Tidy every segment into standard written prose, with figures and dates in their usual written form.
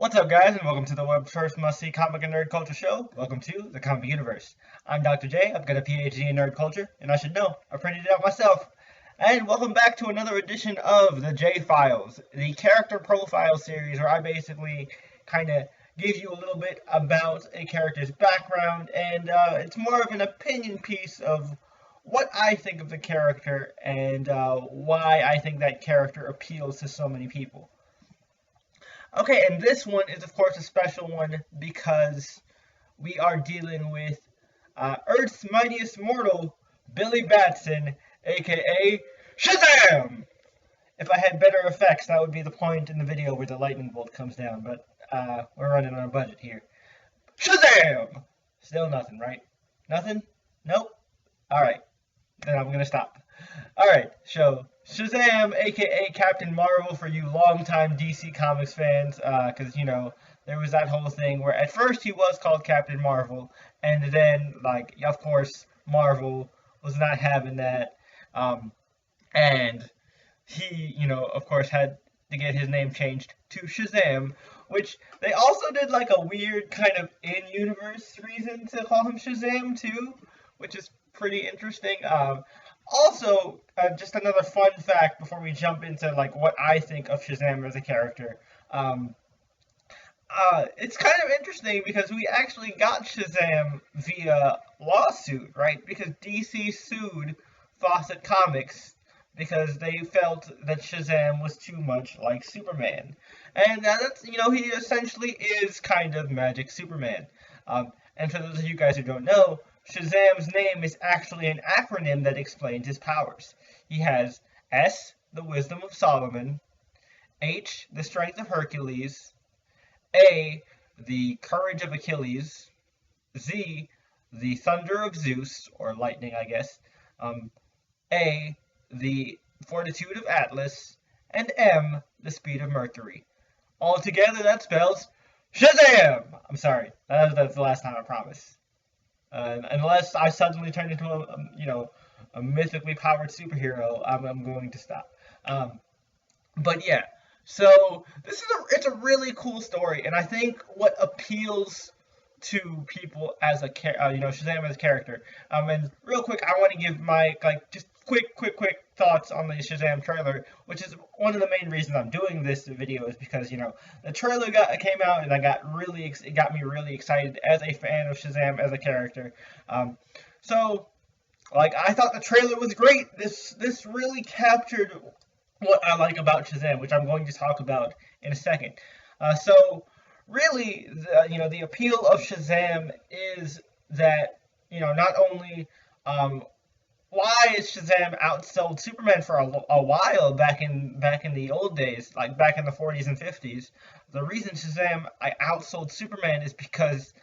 What's up, guys, and welcome to the web's first must-see comic and nerd culture show. Welcome to the Comic Universe. I'm Dr. J. I've got a PhD in nerd culture, and I should know. I printed it out myself. And welcome back to another edition of the J Files, the character profile series where I basically kind of give you a little bit about a character's background, and it's more of an opinion piece of what I think of the character and why I think that character appeals to so many people. Okay, and this one is, of course, a special one because we are dealing with Earth's mightiest mortal, Billy Batson, aka SHAZAM! If I had better effects, that would be the point in the video where the lightning bolt comes down, but we're running on a budget here. SHAZAM! Still nothing, right? Nothing? Nope? Alright, then I'm gonna stop. Alright, so SHAZAM, aka Captain Marvel, for you longtime DC Comics fans, because, you know, there was that whole thing where at first he was called Captain Marvel, and then, like, of course, Marvel was not having that, and he, you know, of course, had to get his name changed to SHAZAM, which they also did, like, a weird kind of in-universe reason to call him SHAZAM, too, which is pretty interesting. Also, just another fun fact before we jump into like what I think of SHAZAM as a character. It's kind of interesting because we actually got SHAZAM via lawsuit, right? Because DC sued Fawcett Comics because they felt that SHAZAM was too much like Superman. And that's, you know, he essentially is kind of Magic Superman. And for those of you guys who don't know, SHAZAM's name is actually an acronym that explains his powers. He has S, the wisdom of Solomon, H, the strength of Hercules, A, the courage of Achilles, Z, the thunder of Zeus, or lightning, I guess, A, the fortitude of Atlas, and M, the speed of Mercury. Altogether, that spells SHAZAM! I'm sorry, that's the last time, I promise. Unless I suddenly turn into a mythically powered superhero, I'm going to stop. But yeah, so it's a really cool story, and I think what appeals to people as a SHAZAM as a character. And real quick, I want to give my just quick thoughts on the SHAZAM trailer, which is one of the main reasons I'm doing this video, is because, you know, the trailer came out and it got me really excited as a fan of SHAZAM as a character. So like, I thought the trailer was great. This really captured what I like about SHAZAM, which I'm going to talk about in a second. So really, the appeal of SHAZAM is that, you know, not only why is SHAZAM outsold Superman for a while back in the old days, like back in the 40s and 50s. The reason SHAZAM outsold Superman is because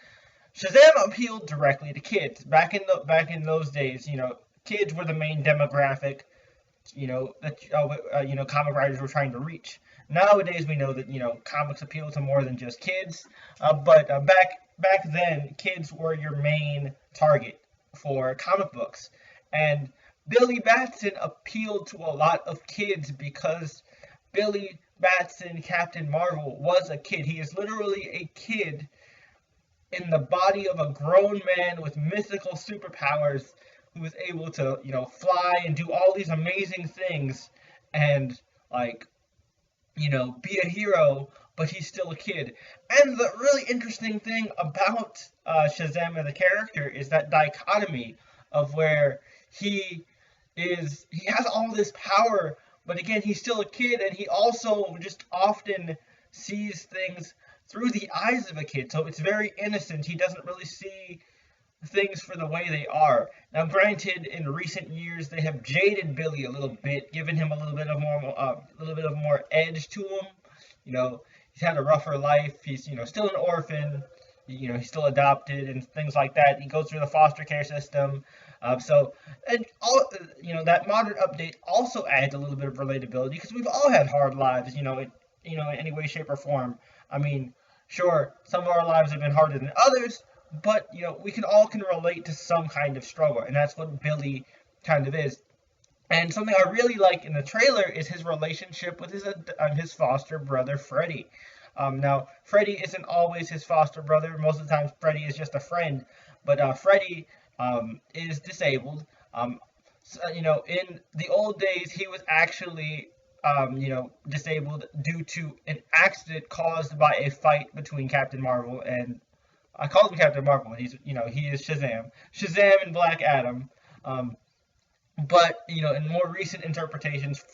SHAZAM appealed directly to kids. Back in those days, you know, kids were the main demographic, you know, that comic writers were trying to reach. Nowadays, we know that, you know, comics appeal to more than just kids, but back then, kids were your main target for comic books. And Billy Batson appealed to a lot of kids because Billy Batson, Captain Marvel, was a kid. He is literally a kid in the body of a grown man with mythical superpowers who was able to, you know, fly and do all these amazing things and, like, you know, be a hero, but he's still a kid. And the really interesting thing about SHAZAM as a character is that dichotomy of where he has all this power, but again, he's still a kid, and he also just often sees things through the eyes of a kid. So it's very innocent. He doesn't really see things for the way they are. Now, granted, in recent years, they have jaded Billy a little bit, given him a little bit of more edge to him. You know, he's had a rougher life. He's, you know, still an orphan. You know, he's still adopted and things like that. He goes through the foster care system. That modern update also adds a little bit of relatability because we've all had hard lives, in any way, shape, or form. I mean, sure, some of our lives have been harder than others, but, you know, we can relate to some kind of struggle, and that's what Billy kind of is. And something I really like in the trailer is his relationship with his foster brother, Freddie. Now, Freddy isn't always his foster brother. Most of the time, Freddy is just a friend. But Freddy is disabled. So, in the old days, he was actually, disabled due to an accident caused by a fight between Captain Marvel and I called him Captain Marvel. He is Shazam. Shazam and Black Adam. But in more recent interpretations,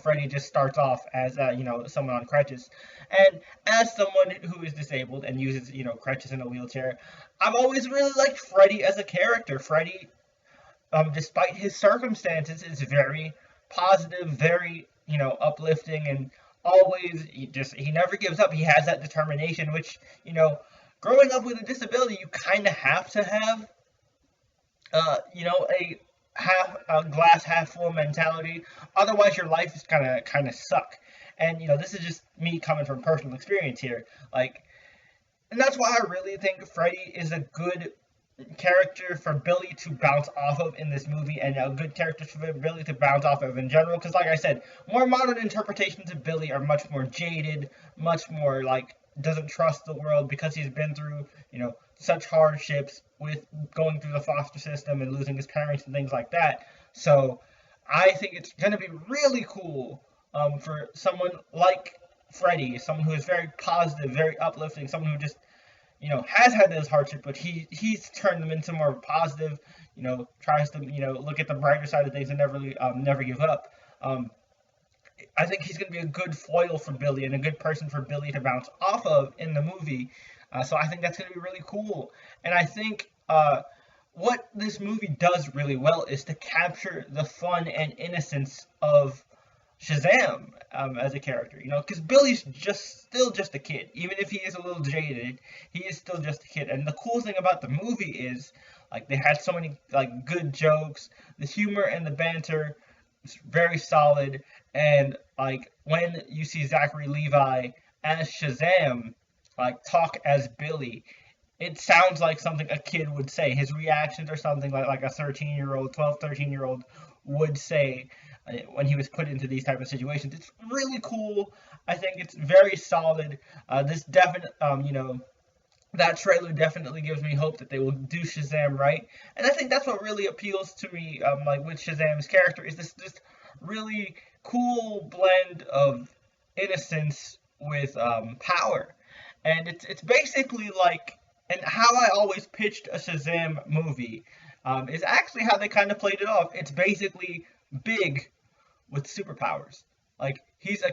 Freddy just starts off as someone on crutches, and as someone who is disabled and uses crutches in a wheelchair, I've always really liked Freddy as a character. Freddy, despite his circumstances, is very positive, very uplifting, and always he never gives up. He has that determination, which growing up with a disability, you kind of have to have, a glass half full mentality. Otherwise, your life is kind of suck. And this is just me coming from personal experience here. And that's why I really think Freddy is a good character for Billy to bounce off of in this movie, and a good character for Billy to bounce off of in general. Because, like I said, more modern interpretations of Billy are much more jaded, much more doesn't trust the world because he's been through such hardships with going through the foster system and losing his parents and things like that. So I think it's going to be really cool for someone like Freddy, someone who is very positive, very uplifting, someone who just has had those hardships, but he's turned them into more positive, tries to look at the brighter side of things and never give up. I think he's going to be a good foil for Billy and a good person for Billy to bounce off of in the movie. So I think that's going to be really cool. And I think what this movie does really well is to capture the fun and innocence of Shazam as a character. Because Billy's still just a kid. Even if he is a little jaded, he is still just a kid. And the cool thing about the movie is, they had so many good jokes. The humor and the banter is very solid. And when you see Zachary Levi as Shazam, talk as Billy, it sounds like something a kid would say. His reactions are something like a 13-year-old, 12, 13-year-old would say when he was put into these type of situations. It's really cool. I think it's very solid. This definite, that trailer definitely gives me hope that they will do Shazam right. And I think that's what really appeals to me, with Shazam's character, is this really cool blend of innocence with power. And it's basically and how I always pitched a Shazam movie is actually how they kind of played it off. It's basically big with superpowers. He's a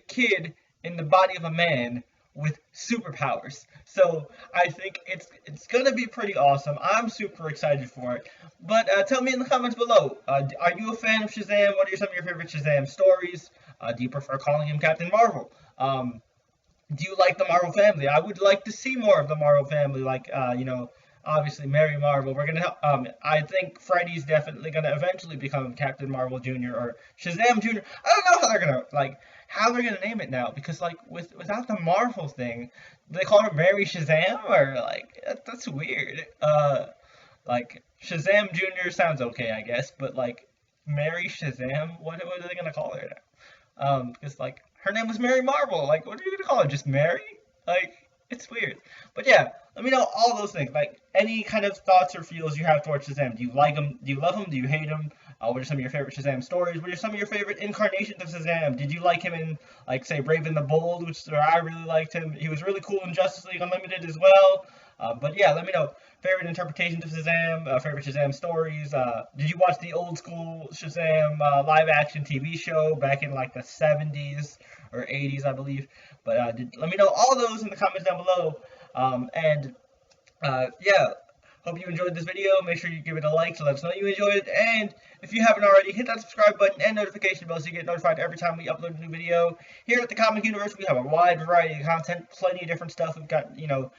kid in the body of a man with superpowers. So I think it's gonna be pretty awesome. I'm super excited for it. But tell me in the comments below, are you a fan of Shazam? What are some of your favorite Shazam stories? Do you prefer calling him Captain Marvel? Do you like the Marvel family? I would like to see more of the Marvel family, obviously Mary Marvel. We're gonna I think Freddy's definitely gonna eventually become Captain Marvel Jr. or Shazam Jr. I don't know how they're gonna name it now, because without the Marvel thing, do they call her Mary Shazam, or that's weird. Shazam Jr. sounds okay, I guess, but Mary Shazam, what are they gonna call her now? Because her name was Mary Marvel. What are you gonna call her? Just Mary? It's weird. But yeah, let me know all those things. Any kind of thoughts or feels you have towards Shazam. Do you like him? Do you love him? Do you hate him? What are some of your favorite Shazam stories? What are some of your favorite incarnations of Shazam? Did you like him in, say, Brave and the Bold, where I really liked him? He was really cool in Justice League Unlimited as well. But yeah, let me know. Favorite interpretations of Shazam, favorite Shazam stories. Did you watch the old school Shazam live action TV show back in the 70s or 80s, I believe? But let me know all those in the comments down below. Yeah, hope you enjoyed this video. Make sure you give it a like to let us know you enjoyed it. And if you haven't already, hit that subscribe button and notification bell so you get notified every time we upload a new video. Here at the Comic Universe, we have a wide variety of content, plenty of different stuff. We've got, a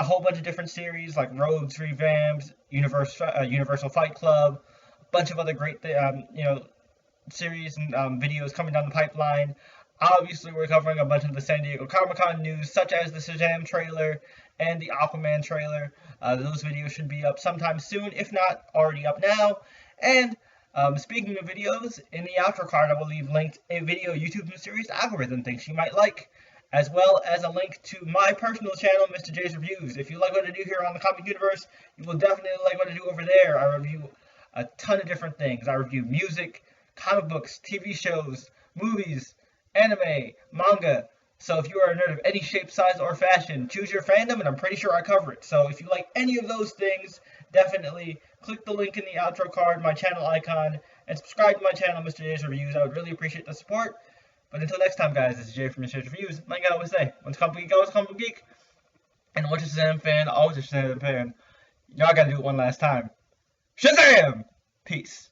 whole bunch of different series like Rogues Revamped, Universal Fight Club, a bunch of other great series and videos coming down the pipeline. Obviously, we're covering a bunch of the San Diego Comic-Con news, such as the Shazam trailer and the Aquaman trailer. Those videos should be up sometime soon, if not already up now. And Speaking of videos, in the outro card I will leave linked a video YouTube Mysterious Algorithm thinks you might like, as well as a link to my personal channel, Mr. J's Reviews. If you like what I do here on the Comic Universe, you will definitely like what I do over there. I review a ton of different things. I review music, comic books, TV shows, movies, anime, manga. So if you are a nerd of any shape, size, or fashion, choose your fandom, and I'm pretty sure I cover it. So if you like any of those things, definitely click the link in the outro card, my channel icon, and subscribe to my channel, Mr. J's Reviews. I would really appreciate the support. But until next time, guys, this is Jay from Mr. J's Reviews. Like I always say, once a comic geek, always a comic geek. And once a Shazam fan, always a Shazam fan. Y'all gotta do it one last time. Shazam! Peace.